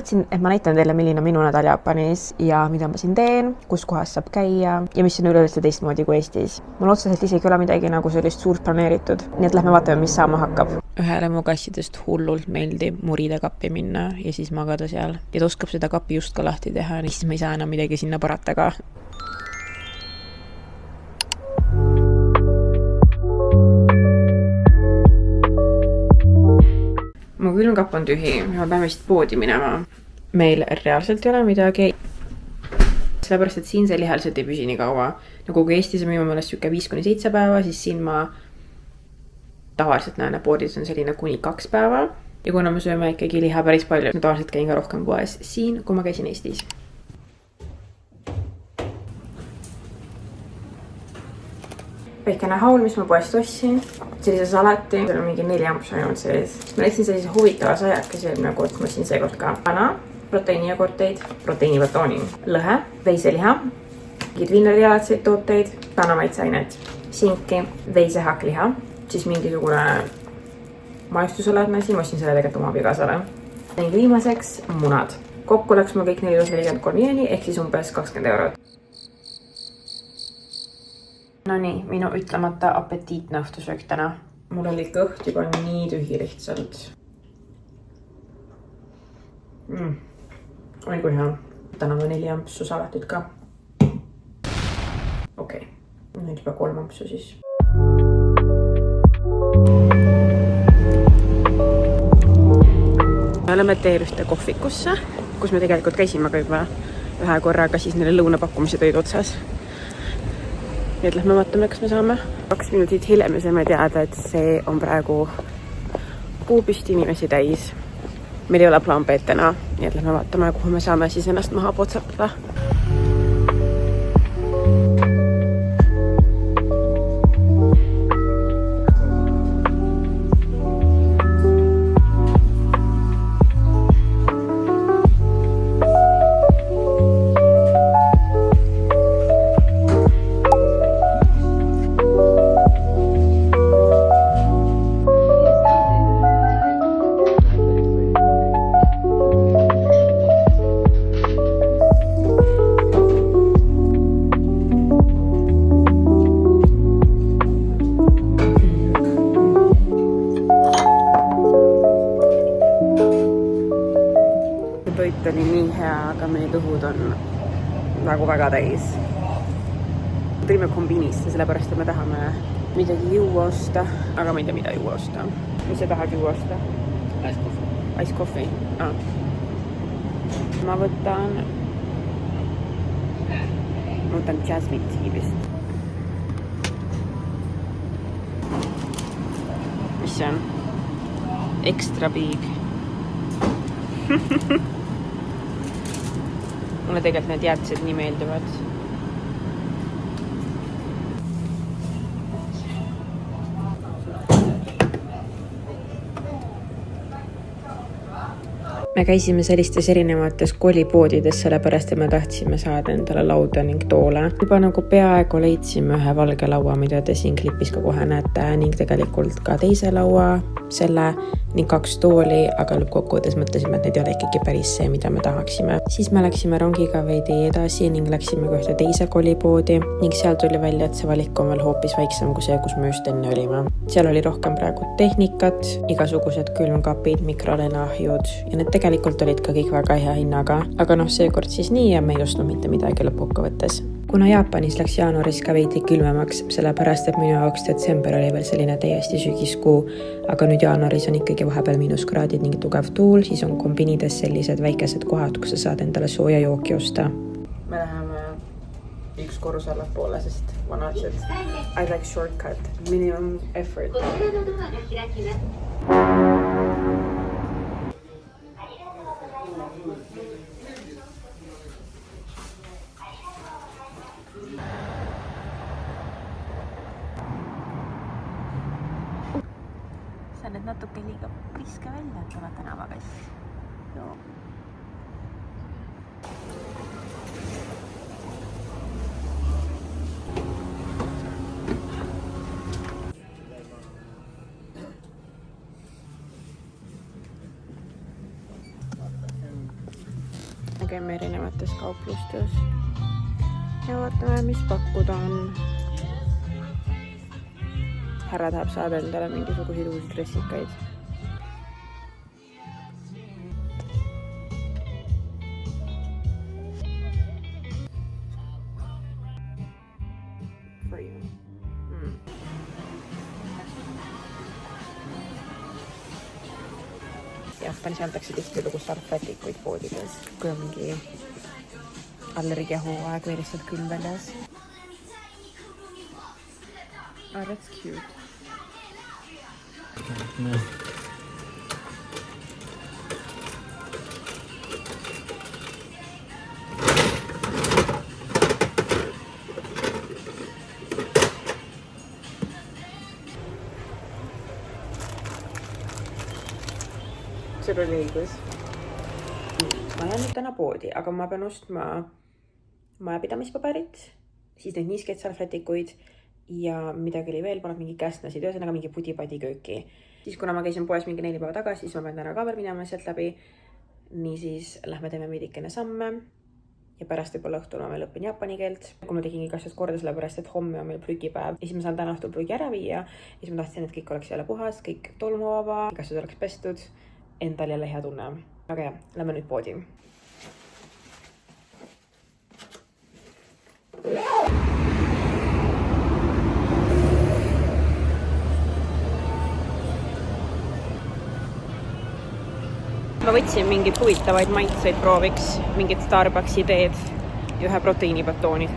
mõtlesin, et ma näitan teile, milline on minu nädal Jaapanis ja mida ma siin teen, kus kohas saab käia ja mis on üleüldse teistmoodi kui Eestis. Mul otseselt isegi ei ole midagi nagu sellist suurt planeeritud, nii et lähme vaatame, mis saama hakkab. Ühele mu kassidest hullult meeldib muride kappi minna ja siis magada seal. Ja ta oskab seda kappi just ka lahti teha, siis ma ei saa enam midagi sinna parata ka. Mu külmkapp on tühi, ma pean vist poodi minema. Meil reaalselt ei ole midagi. Sellepärast, et siin see lihalselt ei püsi nii kaua. Nagu kui Eestis on minu meelest 5-7 päeva, siis siin ma tavaliselt näen, et poodis on selline kuni 2 päeva. Ja kuna me sööme ikkagi liha päris palju, ma tavaliselt käin ka rohkem poes siin, kui ma käisin Eestis. Väikene haul, mis ma poest ostsin. Sellise salati, seal on mingi 4 ampsu ainult sees. Ma leidsin sellise huvitava sajakesi eelmine kord, ma siin seekord ka. Kana, proteiinijakorteid, proteiinibatooni, lõhe, veiseliha, mingid viinerialatseid tooteid, kanamaitseainet, sinki, veisehakliha, siis mingisugune maistusalaadne asi, ma ostsin selle tegelikult oma vigasale. Ning viimaseks munad. Kokku läks mul kõik 443 jeeni, ehk siis umbes 20 eurot. No nii, minu ütlemata apetiitne õhtusöök täna. Mul oli kõht juba nii tühi lihtsalt. Oi kui hea. Täna on 4 ampsu salatit ka. Okei. Nüüd juba 3 ampsu siis. Me oleme teel ühte kohvikusse, kus me tegelikult käisime ka juba ühe korraga, siis neile lõunapakkumised olid otsas. Nii et lähme vaatame, kas me saame. 2 minutit hiljem ja saame teada, et see on praegu puupüsti inimesi täis. Meil ei ole plaan B täna, nii et lähme vaatame, kuhu me saame siis ennast maha potsatada. Toit oli nii hea, aga meie kõhud on nagu väga täis. Tulime kombinisse, sellepärast, et me tahame midagi juua osta, aga ma ei tea, mida juua osta. Mis sa tahad juua osta? Ice coffee. Ice coffee? Ma võtan jasmine tea vist. Mis see on? Extra big. Mulle tegelikult need jäätised nii meeldivad. Me käisime sellistes erinevates kolipoodides, sellepärast, et me tahtsime saada endale lauda ning toole. Juba nagu peaaegu leidsime ühe valge laua, mida te siin klipis ka kohe näete, ning tegelikult ka teise laua, selle ning 2 tooli, aga lõppkokkuvõttes mõtlesime, et need ei ole ikkagi päris see, mida me tahaksime. Siis me läksime rongiga veidi edasi ning läksime ka ühte teise kolipoodi ning seal tuli välja, et see valik on veel hoopis väiksem kui see, kus me just enne olime. Seal oli rohkem praegu tehnikat, igasugused külmkapid, mikrolaineahjud ja need tegelikult olid ka kõik väga hea hinnaga, aga seekord siis nii ja me ei ostnud mitte midagi lõppkokkuvõttes. Kuna Jaapanis läks jaanuaris ka veidi külmemaks, sellepärast, et minu jaoks detsember oli veel selline täiesti sügiskuu, aga nüüd jaanuaris on ikkagi vahepeal -kraadid ning tugev tuul, siis on kombinides sellised väikesed kohad, kus sa saad endale sooja jooki osta. Me läheme 1 korrus allapoole, sest vanadused. I like shortcut, minimum effort. Sa näed natuke liiga priske välja, et oled tänavakass. Joo. käime erinevates kauplustes ja vaatame, mis pakkuda on. Härra tahab saada endale mingisuguseid uusi dressikaid. For you. Jaapanis antakse tihtilugu sarfetikuid poodides, kui on mingi allergiahooaeg või lihtsalt külm väljas. Oh, that's cute. No. Sul oli õigus. Ma jään nüüd täna poodi, aga ma pean ostma majapidamispaberit, siis neid niiskeid salvetikuid ja midagi oli veel, polnud mingi käsnasid, ühesõnaga mingi pudi-padi kööki. Siis kuna ma käisin poes mingi 4 päeva tagasi, siis ma pean täna ka veel minema sealt läbi. Niisiis lähme teeme veidikene samme ja pärast võib-olla õhtul ma veel õpin jaapani keelt. Kui ma tegin kõik asjad korda, sellepärast et homme on meil prügipäev. Ja siis ma saan täna õhtul prügi ära viia. Ja siis ma tahtsin, et kõik oleks jälle puhas, kõik tolmuvaba, kõik asjad oleks pestud. Endal jälle hea tunne. Aga jah, lähme nüüd poodi. Ma võtsin mingid huvitavaid maitseid prooviks, mingid Starbucksi teed ja ühe proteiinibatooni.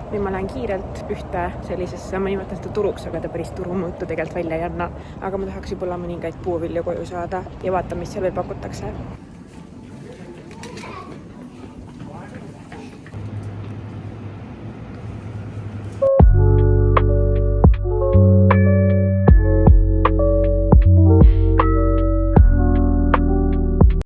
Nüüd ma lähen kiirelt ühte sellisesse, ma nimetan seda turuks, aga ta päris turumõõtu tegelikult välja ei anna. Aga ma tahaks võib-olla mõningaid puuvilju koju saada ja vaata, mis seal veel pakutakse.